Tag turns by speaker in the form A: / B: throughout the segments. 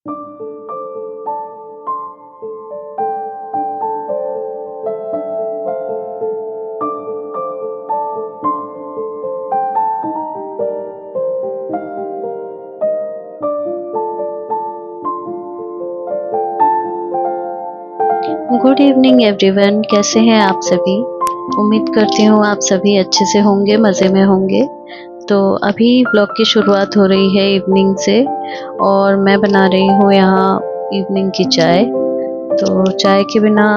A: Good evening everyone, कैसे हैं आप सभी। उम्मीद करती हूँ आप सभी अच्छे से होंगे, मज़े में होंगे। तो अभी ब्लॉग की शुरुआत हो रही है इवनिंग से, और मैं बना रही हूँ यहाँ इवनिंग की चाय। तो चाय के बिना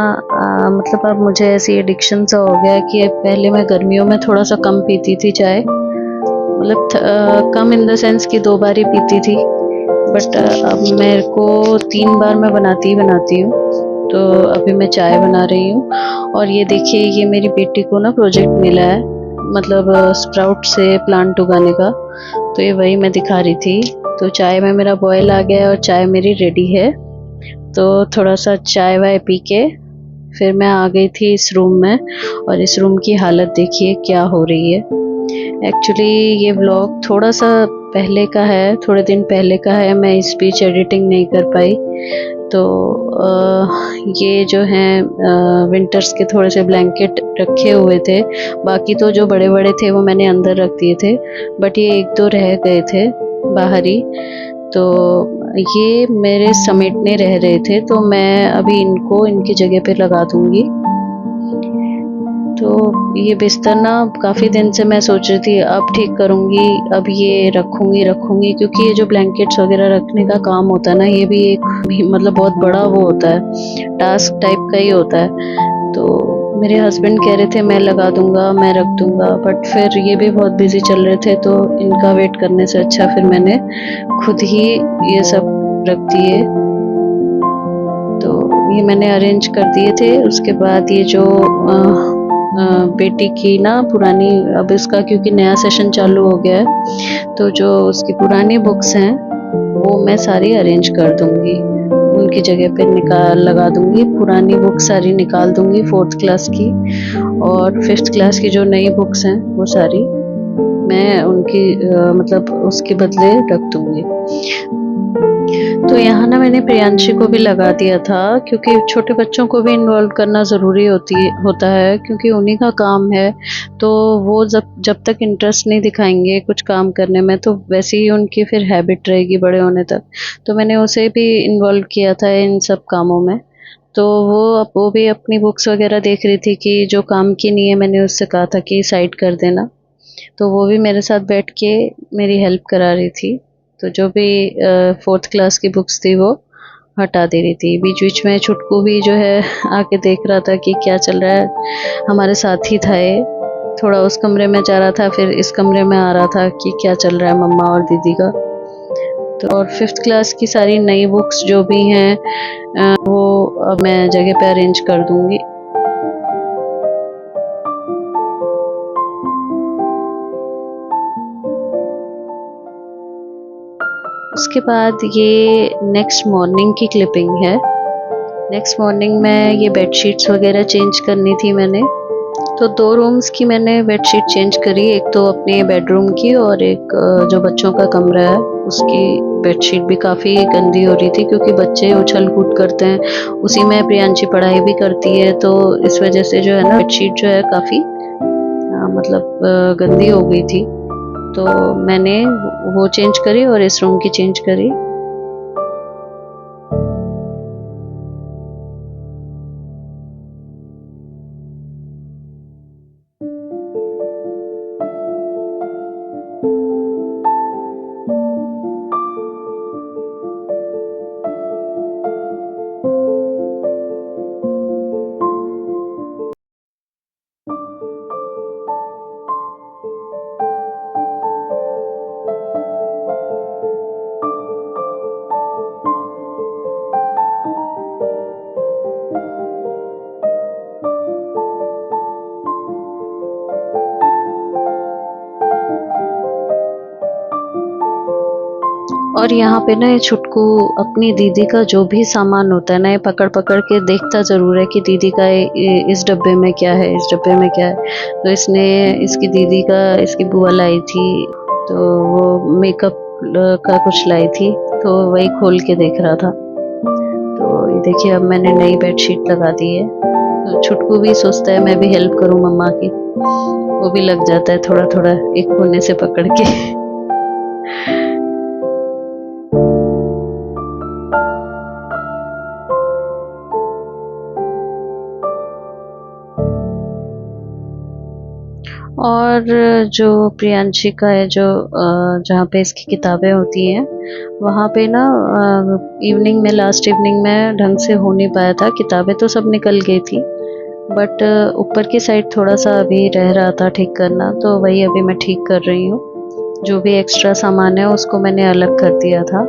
A: मतलब अब मुझे ऐसी एडिक्शन सा हो गया है कि पहले मैं गर्मियों में थोड़ा सा कम पीती थी चाय, मतलब कम इन द सेंस कि 2 बार ही पीती थी। बट अब मेरे को 3 बार मैं बनाती ही बनाती हूँ। तो अभी मैं चाय बना रही हूँ। और ये देखिए, ये मेरी बेटी को ना प्रोजेक्ट मिला है, मतलब स्प्राउट से प्लांट उगाने का। तो ये वही मैं दिखा रही थी। तो चाय में मेरा बॉयल आ गया है और चाय मेरी रेडी है। तो थोड़ा सा चाय वाय पी के फिर मैं आ गई थी इस रूम में। और इस रूम की हालत देखिए क्या हो रही है। एक्चुअली ये व्लॉग थोड़ा सा पहले का है, थोड़े दिन पहले का है। मैं इस बीच एडिटिंग नहीं कर पाई। तो ये जो हैं विंटर्स के थोड़े से ब्लैंकेट रखे हुए थे। बाकी तो जो बड़े बड़े थे वो मैंने अंदर रख दिए थे, बट ये 1-2 रह गए थे बाहर ही। तो ये मेरे समेटने रह रहे थे, तो मैं अभी इनको इनकी जगह पे लगा दूंगी। तो ये बिस्तर ना काफ़ी दिन से मैं सोच रही थी अब ठीक करूँगी, अब ये रखूँगी, क्योंकि ये जो ब्लैंकेट्स वगैरह रखने का काम होता है ना, ये भी एक भी मतलब बहुत बड़ा वो होता है, टास्क टाइप का ही होता है। तो मेरे हस्बैंड कह रहे थे मैं लगा दूँगा, मैं रख दूँगा, बट फिर ये भी बहुत बिज़ी चल रहे थे, तो इनका वेट करने से अच्छा फिर मैंने खुद ही ये सब रख दिए। तो ये मैंने अरेंज कर दिए थे। उसके बाद ये जो बेटी की ना पुरानी, अब इसका क्योंकि नया सेशन चालू हो गया है, तो जो उसकी पुरानी बुक्स हैं वो मैं सारी अरेंज कर दूंगी, उनकी जगह पे निकाल लगा दूंगी। पुरानी बुक सारी निकाल दूंगी 4th क्लास की, और 5th क्लास की जो नई बुक्स हैं वो सारी मैं उनकी मतलब उसके बदले रख दूंगी। तो यहाँ ना मैंने प्रियांशी को भी लगा दिया था, क्योंकि छोटे बच्चों को भी इन्वॉल्व करना ज़रूरी होता है, क्योंकि उन्हीं का काम है। तो वो जब जब तक इंटरेस्ट नहीं दिखाएंगे कुछ काम करने में, तो वैसे ही उनकी फिर हैबिट रहेगी बड़े होने तक। तो मैंने उसे भी इन्वॉल्व किया था इन सब कामों में। तो वो भी अपनी बुक्स वगैरह देख रही थी कि जो काम की नहीं है, मैंने उससे कहा था कि साइड कर देना। तो वो भी मेरे साथ बैठ के मेरी हेल्प करा रही थी। तो जो भी 4th क्लास की बुक्स थी वो हटा दे रही थी। बीच बीच में छुटकू भी जो है आके देख रहा था कि क्या चल रहा है, हमारे साथ ही था ये। थोड़ा उस कमरे में जा रहा था, फिर इस कमरे में आ रहा था कि क्या चल रहा है मम्मा और दीदी का। तो और 5th क्लास की सारी नई बुक्स जो भी हैं वो अब मैं जगह पे अरेंज कर दूंगी। उसके बाद ये नेक्स्ट मॉर्निंग की क्लिपिंग है। नेक्स्ट मॉर्निंग में ये बेडशीट्स वगैरह चेंज करनी थी मैंने। तो 2 रूम्स की मैंने बेडशीट चेंज करी, एक तो अपने बेडरूम की, और एक जो बच्चों का कमरा है उसकी बेडशीट भी काफ़ी गंदी हो रही थी, क्योंकि बच्चे उछल कूद करते हैं, उसी में प्रियांशी पढ़ाई भी करती है। तो इस वजह से जो है ना बेडशीट जो है काफ़ी मतलब गंदी हो गई थी। तो मैंने वो चेंज करी और इस रूम की चेंज करी। और यहाँ पे ना ये छुटकू अपनी दीदी का जो भी सामान होता है ना, ये पकड़ पकड़ के देखता ज़रूर है कि दीदी का इस डब्बे में क्या है, इस डब्बे में क्या है। तो इसने इसकी दीदी का, इसकी बुआ लाई थी, तो वो मेकअप का कुछ लाई थी। तो वही खोल के देख रहा था। तो ये देखिए अब मैंने नई बेडशीट लगा दी है। तो छुटकू भी सोचता है मैं भी हेल्प करूं मम्मा की, वो भी लग जाता है थोड़ा थोड़ा एक कोने से पकड़ के। और जो प्रियांशी का है, जो जहाँ पे इसकी किताबें होती हैं, वहाँ पे ना इवनिंग में, लास्ट इवनिंग में ढंग से हो नहीं पाया था। किताबें तो सब निकल गई थी, बट ऊपर की साइड थोड़ा सा अभी रह रहा था ठीक करना, तो वही अभी मैं ठीक कर रही हूँ। जो भी एक्स्ट्रा सामान है उसको मैंने अलग कर दिया था।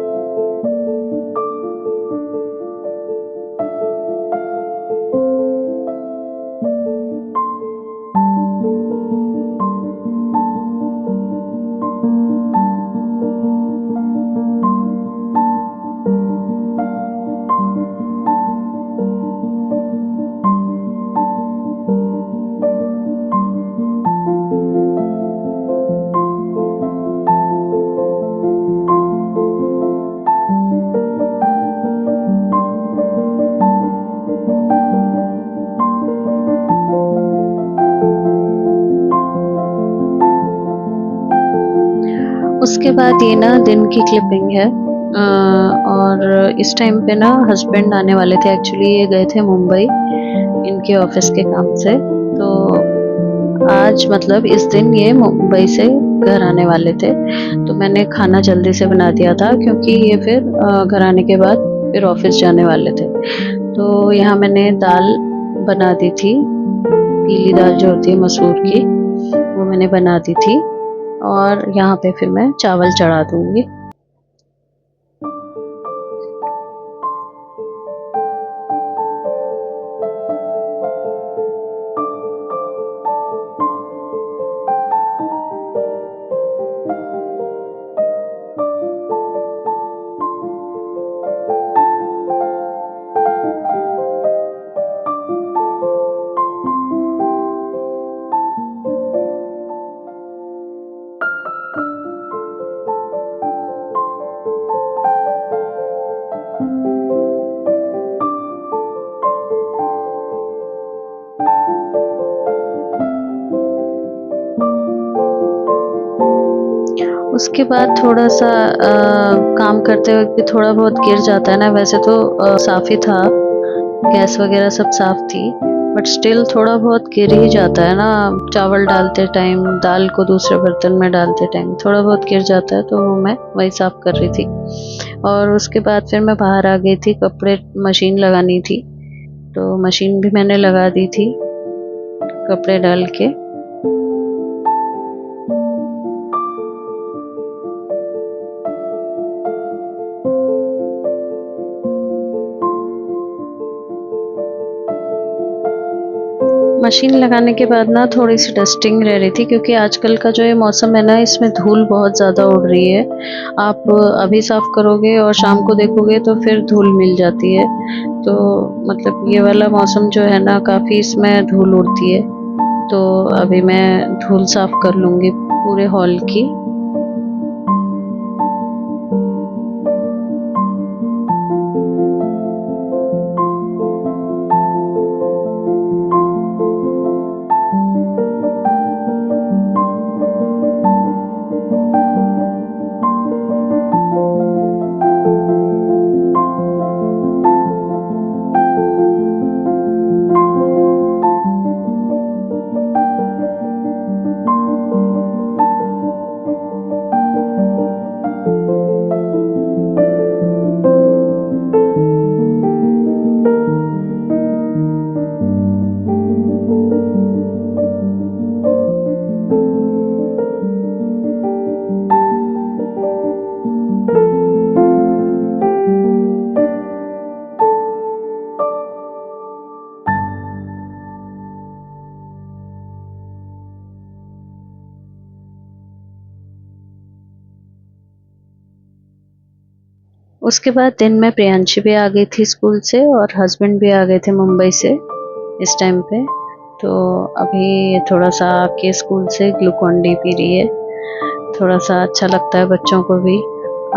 A: उसके बाद ये ना दिन की क्लिपिंग है। और इस टाइम पे ना हस्बैंड आने वाले थे, एक्चुअली ये गए थे मुंबई इनके ऑफिस के काम से। तो आज मतलब इस दिन ये मुंबई से घर आने वाले थे, तो मैंने खाना जल्दी से बना दिया था क्योंकि ये फिर घर आने के बाद फिर ऑफिस जाने वाले थे। तो यहाँ मैंने दाल बना दी थी, पीली दाल जो होती है मसूर की, वो मैंने बना दी थी। और यहाँ पे फिर मैं चावल चढ़ा दूंगी। उसके बाद थोड़ा सा काम करते वक्त भी थोड़ा बहुत गिर जाता है ना। वैसे तो साफ ही था, गैस वगैरह सब साफ थी, बट स्टिल थोड़ा बहुत गिर ही जाता है ना। चावल डालते टाइम, दाल को दूसरे बर्तन में डालते टाइम थोड़ा बहुत गिर जाता है, तो वो मैं वही साफ कर रही थी। और उसके बाद फिर मैं बाहर आ गई थी, कपड़े मशीन लगानी थी, तो मशीन भी मैंने लगा दी थी कपड़े डाल के। मशीन लगाने के बाद ना थोड़ी सी डस्टिंग रह रही थी, क्योंकि आजकल का जो ये मौसम है ना, इसमें धूल बहुत ज़्यादा उड़ रही है। आप अभी साफ़ करोगे और शाम को देखोगे तो फिर धूल मिल जाती है। तो मतलब ये वाला मौसम जो है ना, काफ़ी इसमें धूल उड़ती है। तो अभी मैं धूल साफ़ कर लूँगी पूरे हॉल की। उसके बाद दिन में प्रियांशी भी आ गई थी स्कूल से, और हस्बैंड भी आ गए थे मुंबई से इस टाइम पे। तो अभी थोड़ा सा आके स्कूल से ग्लूकॉन डी पी रही है। थोड़ा सा अच्छा लगता है बच्चों को भी।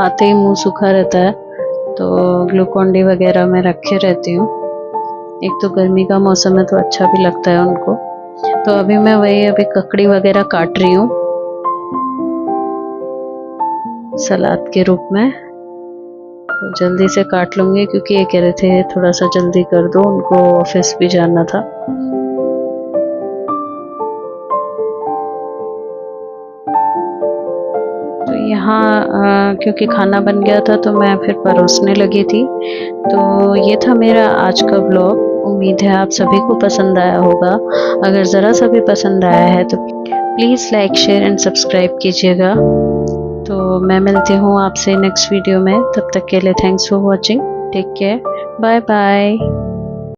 A: आते ही मुंह सूखा रहता है, तो ग्लूकॉन डी वगैरह मैं रखे रहती हूँ। एक तो गर्मी का मौसम है तो अच्छा भी लगता है उनको। तो अभी मैं वही अभी ककड़ी वगैरह काट रही हूँ सलाद के रूप में। तो जल्दी से काट लूँगी क्योंकि ये कह रहे थे थोड़ा सा जल्दी कर दो, उनको ऑफिस भी जाना था। तो यहाँ क्योंकि खाना बन गया था तो मैं फिर परोसने लगी थी। तो ये था मेरा आज का ब्लॉग। उम्मीद है आप सभी को पसंद आया होगा। अगर ज़रा सा भी पसंद आया है तो please like share and subscribe कीजिएगा। तो मैं मिलती हूँ आपसे नेक्स्ट वीडियो में। तब तक के लिए thanks for watching. Take care. Bye bye.